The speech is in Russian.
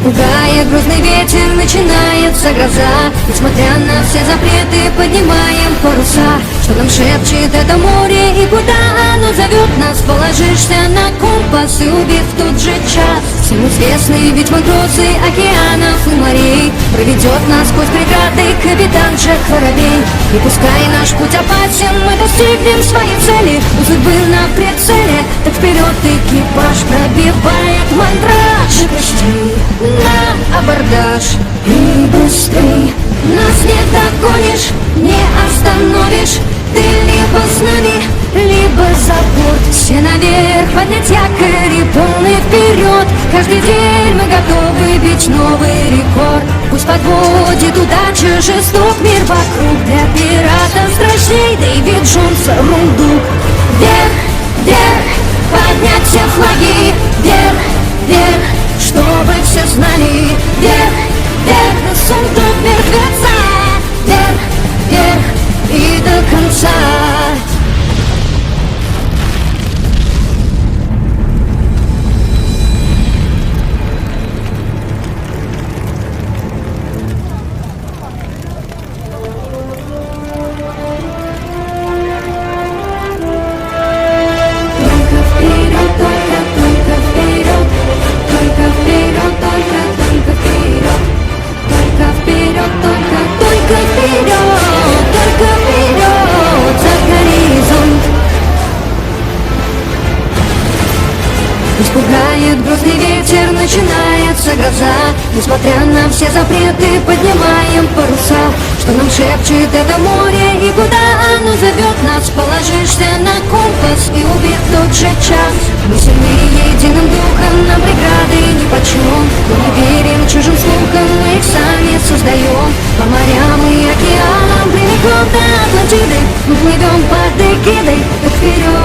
Испугает грозный ветер, начинается гроза. Несмотря на все запреты, поднимаем паруса. Что нам шепчет это море и куда оно зовет нас? Положишься на компас и убив в тот же час. Всем известный ведь угрозы океанов и морей проведет нас сквозь преграды капитан Джек Воробей. И пускай наш путь опасен, мы достигнем своей цели. У судьбы на прицеле, так вперед экипаж пробивает мандраж. Не пусти на абордаж и быстрей, нас не догонишь, не остановишь. Ты либо с нами, либо за борт. Все наверх, поднять якорь и полный вперед. Каждый день мы готовы бить новый рекорд. Пусть подводит удача, жесток мир вокруг. Для пиратов страшней Дэвид Джонс рундук. Вверх, вверх, поднять все флаги. Вверх, вверх, чтобы все знали. Вверх, вверх, на сундук мертвеца. Вверх, вверх и до конца. Испугает грозный ветер, начинается гроза. Несмотря на все запреты, поднимаем паруса. Что нам шепчет это море и куда оно зовет нас? Положишься на компас и убив тот же час. Мы сильнее единым духом, нам преграды нипочем. Мы не верим чужим слухам, мы их сами создаем. По морям и океанам прямиком до Атлантиды мы плывем под эгидой, так вперед.